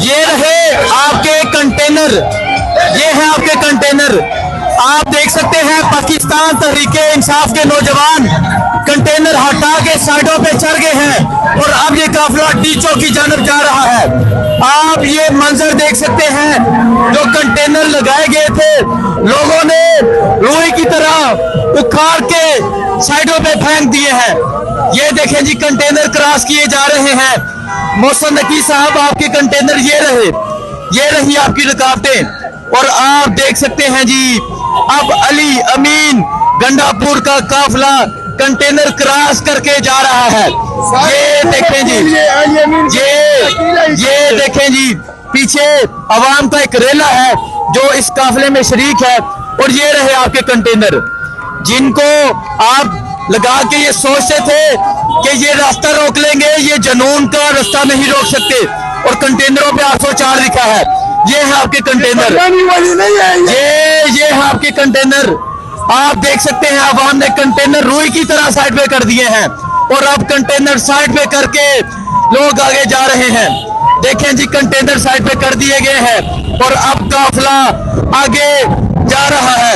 ये रहे आपके कंटेनर, ये है आपके कंटेनर। आप देख सकते हैं पाकिस्तान तहरीके इंसाफ के नौजवान कंटेनर हटा के साइडों पे चढ़ गए हैं और अब ये काफिला डीचो की जानब जा रहा है। आप ये मंजर देख सकते हैं, जो कंटेनर लगाए गए थे लोगों ने रुई की तरह उखाड़ के साइडों पे फेंक दिए हैं। ये देखें जी, कंटेनर क्रॉस किए जा रहे हैं। मोहसिन नकी साहब, आपके कंटेनर ये रहे, ये रही आपकी रुकावटें। और आप देख सकते हैं जी, अब अली अमीन गंडापुर का काफिला कंटेनर क्रॉस करके जा रहा है। ये देखें जी, ये देखें जी, पीछे अवाम का एक रेला है जो इस काफिले में शरीक है। और ये रहे आपके कंटेनर, जिनको आप लगा के ये सोचते थे कि ये रास्ता रोक लेंगे, ये जुनून का रास्ता नहीं रोक सकते। और कंटेनरों पे 804 लिखा है। ये है आपके कंटेनर, ये है आपके कंटेनर। आप देख सकते हैं अवाम ने कंटेनर रुई की तरह साइड पे कर दिए हैं और अब कंटेनर साइड पे करके लोग आगे जा रहे हैं। देखें जी, कंटेनर साइड पे कर दिए गए हैं और अब काफिला आगे जा रहा है।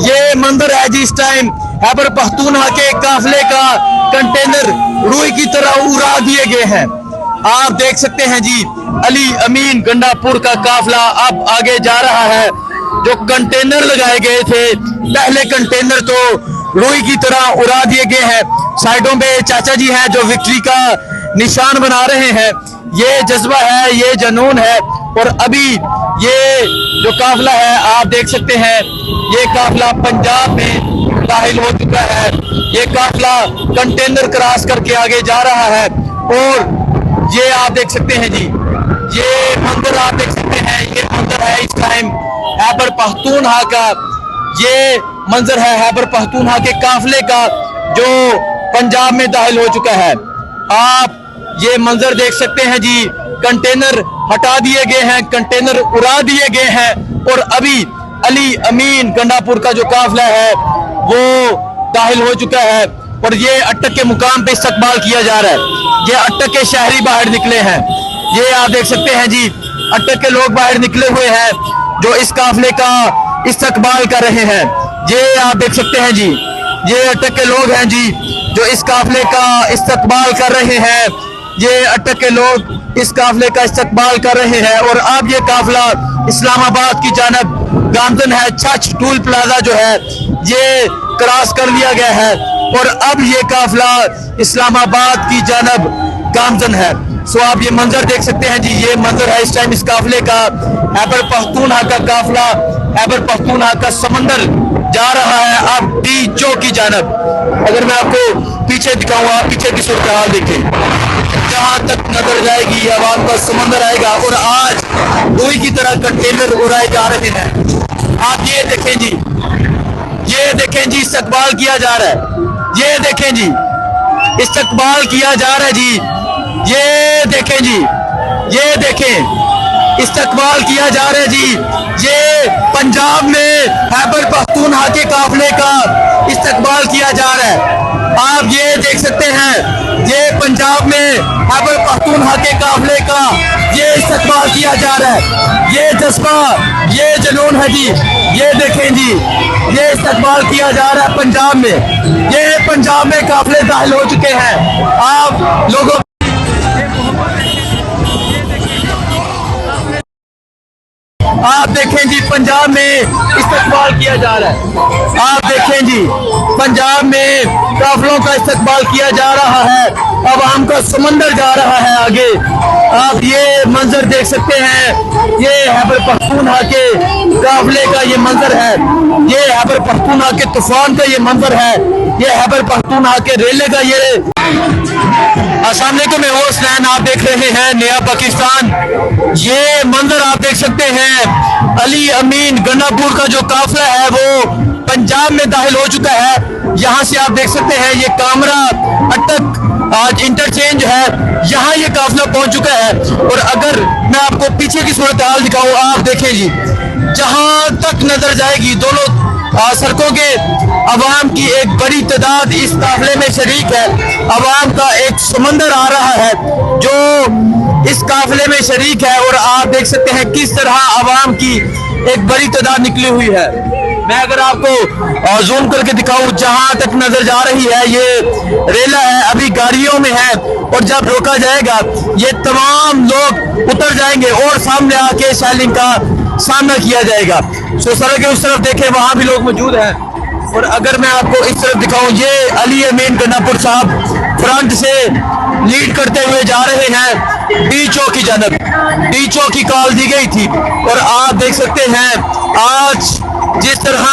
ये मंदिर है जी, इस टाइम खैबर पख्तूनख्वा के काफिले का कंटेनर रुई की तरह उड़ा दिए गए हैं। आप देख सकते हैं जी, अली अमीन गंडापुर का काफिला अब आगे जा रहा है। जो कंटेनर लगाए गए थे, पहले कंटेनर तो रुई की तरह उड़ा दिए गए हैं। साइडों पे चाचा जी हैं जो विक्ट्री का निशान बना रहे हैं। ये जज्बा है, ये जुनून है। और अभी ये जो काफिला है, आप देख सकते हैं, ये काफिला पंजाब में दाखिल हो चुका है। ये काफिला कंटेनर क्रॉस करके आगे जा रहा है। और ये आप देख सकते हैं जी, ये मंदिर आप देख सकते हैं, ये मंदिर है इस टाइम खैबर पख्तूनख्वा का। ये मंजर है खैबर पख्तूनख्वा के काफिले का जो पंजाब में दाखिल हो चुका है। आप ये मंजर देख सकते हैं जी, कंटेनर हटा दिए गए हैं, कंटेनर उड़ा दिए गए हैं। और अभी अली अमीन गंडापुर का जो काफिला है वो दाखिल हो चुका है। और ये अटक के मुकाम पे इस्तकबाल किया जा रहा है। ये अटक के शहरी बाहर निकले हैं। ये आप देख सकते हैं जी, अटक के लोग बाहर निकले हुए हैं जो इस काफिले का इस्तकबाल कर रहे हैं। ये आप देख सकते हैं जी, ये अटक के लोग हैं जी जो इस काफिले का इस्तकबाल कर रहे हैं। ये अटक के लोग इस काफिले का इस्तकबाल कर रहे हैं। और अब ये काफिला इस्लामाबाद की जानब गामजन है। छछ टूल प्लाजा जो है ये क्रॉस कर लिया गया है और अब ये काफिला इस्लामाबाद की जानब गामजन है। सो आप ये मंजर देख सकते हैं जी, ये मंजर है इस टाइम इस काफिले का। खैबर पख्तूनख्वा का काफिला खैबर पख्तूनख्वा का समंदर जा रहा है अब डीचो की जानब। अगर मैं आपको पीछे दिखाऊं, आप पीछे की सूरत हाल देखें, जहां तक नजर जाएगी आवाम का समंदर आएगा। और आज रुई की तरह कंटेनर उड़ाए जा रहे हैं। आप ये देखें जी, ये देखें जी, इस्तकबाल किया जा रहा है। ये देखें जी, इस्तकबाल किया जा रहा है जी। ये देखें जी, ये देखें, इस्तकबाल किया जा रहा है जी। ये पंजाब में खैबर पख्तूनख्वा के काफिले का इस्तकबाल किया जा रहा है। आप ये देख सकते हैं, ये पंजाब में खैबर पख्तूनख्वा के काफिले का ये इस्तकबाल किया जा रहा है। ये जज्बा, ये जुनून है जी। ये देखें जी, ये इस्तकबाल किया जा रहा है पंजाब में। ये पंजाब में काफिले दाखिल हो चुके हैं। आप लोगों आप देखें जी, पंजाब में इस्तकबाल किया जा रहा है। आप देखें जी, पंजाब में काफिलों का इस्तकबाल किया जा रहा है। अवाम का समंदर जा रहा है आगे। आप ये मंजर देख सकते हैं, ये खैबर पख्तूनख्वा के काफिले का ये मंजर है। ये खैबर पख्तूनख्वा के तूफान का ये मंजर है। ये खैबर पख्तूनख्वा के रेले का ये। अस्सलाम वालेकुम, मैं हुसैन, आप देख रहे हैं नया पाकिस्तान। ये मंजर आप देख सकते हैं, अली अमीन गंडापुर का जो काफिला है वो पंजाब में दाखिल हो चुका है। यहाँ से आप देख सकते हैं, ये कामरा अटक आज इंटरचेंज है, यहाँ ये काफिला पहुंच चुका है। और अगर मैं आपको पीछे की सूरत हाल दिखाऊं, आप देखें जी, जहां तक नजर जाएगी दोनों सड़कों के अवाम की एक बड़ी तादाद इस काफिले में शरीक है। अवाम का एक समंदर आ रहा है जो इस काफिले में शरीक है और आप देख सकते हैं किस तरह आवाम की एक बड़ी तादाद निकली हुई है। मैं अगर आपको जूम करके दिखाऊं, जहां तक नजर जा रही है ये रेला है, अभी गाड़ियों में है और जब रोका जाएगा ये तमाम लोग उतर जाएंगे और सामने आके शेलिंग का सामना किया जाएगा। सो सड़क के उस तरफ देखें, वहां भी लोग मौजूद हैं। और अगर मैं आपको इस तरफ दिखाऊं, ये अली अमीन गन्नापुर साहब फ्रंट से लीड करते हुए जा रहे हैं डी चौक की जानब। डी चौक की कॉल दी गई थी और आप देख सकते हैं आज जिस तरह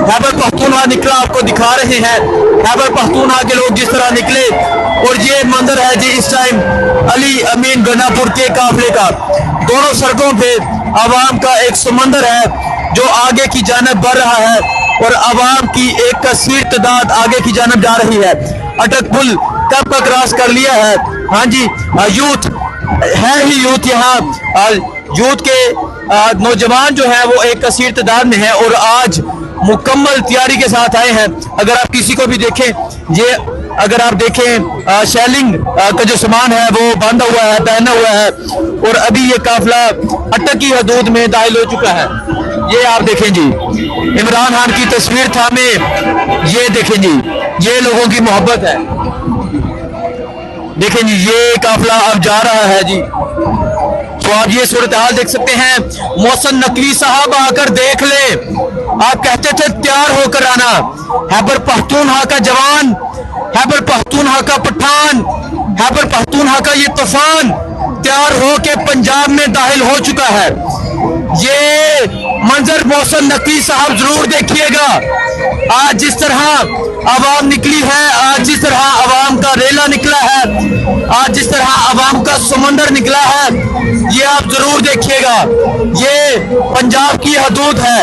खैबर पख्तूनख्वा निकला, आपको दिखा रहे हैं खैबर पख्तूनख्वा के लोग जिस तरह निकले। और ये मंजर है जी इस टाइम अली अमीन गन्नापुर के काफिले का। दोनों सड़कों पे आवाम का एक समंदर है जो आगे की जानब बढ़ रहा है और आवाम की एक कसीर तादाद आगे की जानब जा रही है। अटक पुल कब का क्रॉस कर लिया है। हाँ जी, यूथ है ही यूथ यहाँ, यूथ के नौजवान जो है वो एक कसीर तादाद में है और आज मुकम्मल तैयारी के साथ आए हैं। अगर आप किसी को भी देखें, ये अगर आप देखें शेलिंग का जो सामान है वो बांधा हुआ है, पहना हुआ है और अभी ये काफिला अटक की हदूद में दाखिल हो चुका है। ये आप देखें जी, इमरान खान की तस्वीर थामे, ये देखें जी, ये लोगों की मोहब्बत है। देखें जी, ये काफिला अब जा रहा है जी। तो आप ये सूरत हाल देख सकते हैं। मोहसिन नकवी साहब आकर देख ले, आप कहते थे तैयार होकर आना। खैबर पख्तूनख्वा का जवान, खैबर पख्तूनख्वा का पठान, खैबर पख्तूनख्वा का ये तूफान तैयार होके पंजाब में दाखिल हो चुका है। ये मंजर मोहसिन नकवी साहब जरूर देखिएगा। आज जिस तरह आवाम निकली है, आज जिस तरह आवाम का रेला निकला है, आज जिस तरह आवाम का समंदर निकला है, ये आप जरूर देखिएगा। ये पंजाब की हदूद है,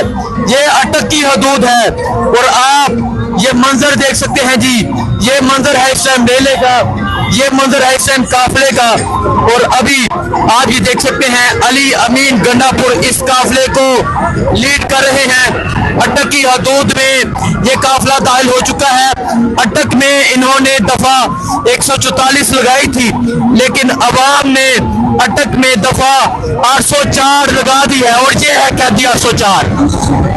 ये अटक की हदूद है और आप ये मंजर देख सकते हैं जी। ये मंजर है इस टाइम रेले का, ये मंजर है इस टाइम काफिले का। और अभी आप ये देख सकते हैं अली अमीन गन्नापुर इस काफिले को लीड कर रहे हैं। अटक की हदूद में ये काफिला दाखिल हो चुका है। अटक में इन्होंने दफा 144 लगाई थी, लेकिन अवाम ने अटक में दफा 804 लगा दी है और ये है कैदी 804।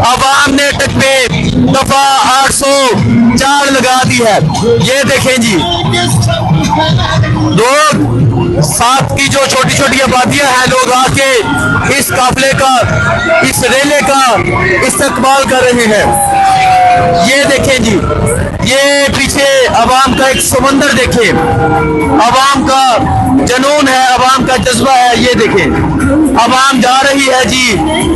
अवाम ने अटक में दफा 804 लगा दी है। ये देखें जी, लोग साथ की जो छोटी छोटी आबादियां हैं, लोग आके इस काफिले का, इस रेले का इस्तकबाल कर रहे हैं। ये देखें जी, ये पीछे अवाम का एक समंदर देखें, अवाम का जनून है, अवाम का जज्बा है। ये देखें, अवाम जा रही है जी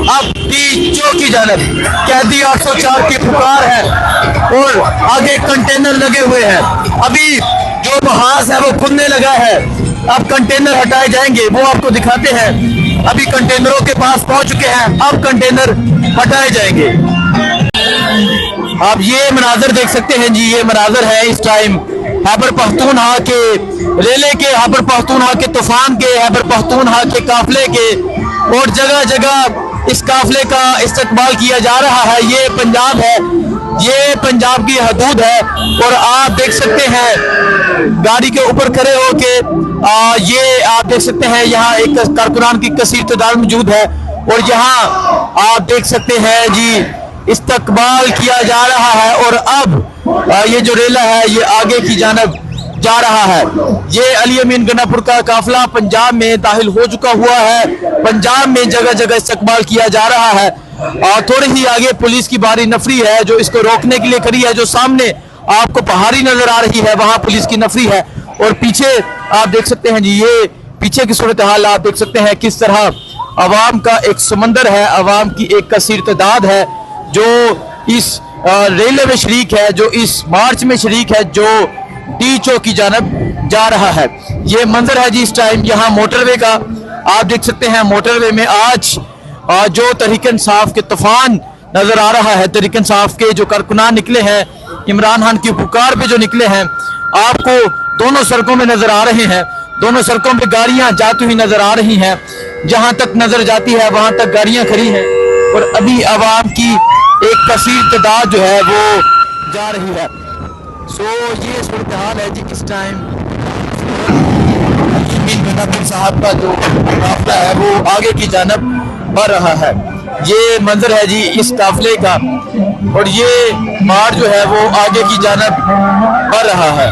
अब टीचों की जानब। कैदी 804 की पुकार है और आगे कंटेनर लगे हुए हैं। अभी जो महाज है वो खुलने लगा है, अब कंटेनर हटाए जाएंगे, वो आपको दिखाते हैं। अभी कंटेनरों के पास पहुंच चुके हैं, अब कंटेनर हटाए जाएंगे। आप ये मनाजर देख सकते हैं जी, ये मनाजर है इस टाइम खैबर पख्तूनख्वा के रेले के, खैबर पख्तूनख्वा के तूफान के, खैबर पख्तूनख्वा के काफिले के। और जगह जगह इस काफिले का इस्तकबाल किया जा रहा है। ये पंजाब है, ये पंजाब की हदूद है और आप देख सकते हैं गाड़ी के ऊपर खड़े होके ये आप देख सकते हैं यहाँ एक कारकुनान की कसीर तादाद मौजूद है और यहाँ आप देख सकते हैं जी इस्तकबाल किया जा रहा है। और अब ये जो रेला है ये आगे की जानब जा रहा है। ये अली अमीन गन्नापुर का काफिला पंजाब में दाखिल हो चुका हुआ है। पंजाब में जगह जगह इस्तकबाल किया जा रहा है और थोड़ी ही आगे पुलिस की भारी नफरी है जो इसको रोकने के लिए खड़ी है। जो सामने आपको पहाड़ी नजर आ रही है वहां पुलिस की नफरी है और पीछे आप देख सकते हैं जी, ये पीछे की सूरत हाल आप देख सकते हैं किस तरह अवाम का एक समंदर है, अवाम की एक कसीर तादाद है जो इस रेलवे में शरीक है, जो इस मार्च में शरीक है, जो डी चौक की जानब जा रहा है। ये मंजर है जी इस टाइम यहाँ मोटरवे का। आप देख सकते हैं मोटरवे में आज जो तहरीक इंसाफ के तूफान नजर आ रहा है, तहरीक इंसाफ के जो कारकुनान निकले हैं, इमरान खान की पुकार पे जो निकले हैं, आपको दोनों सड़कों में नजर आ रहे हैं। दोनों सड़कों पे गाड़ियां जाती हुई नजर आ रही हैं, जहां तक नजर जाती है वहां तक गाड़ियां खड़ी हैं और अभी आवाम की एक कसीर तादाद जो है वो जा रही है। सो ये सूरत हाल है जी इस टाइम राना पीर साहब का जो काफिला है वो आगे की जानब बढ़ रहा है। ये मंजर है जी इस काफिले का, और ये मार्च जो है वो आगे की जानब बढ़ रहा है।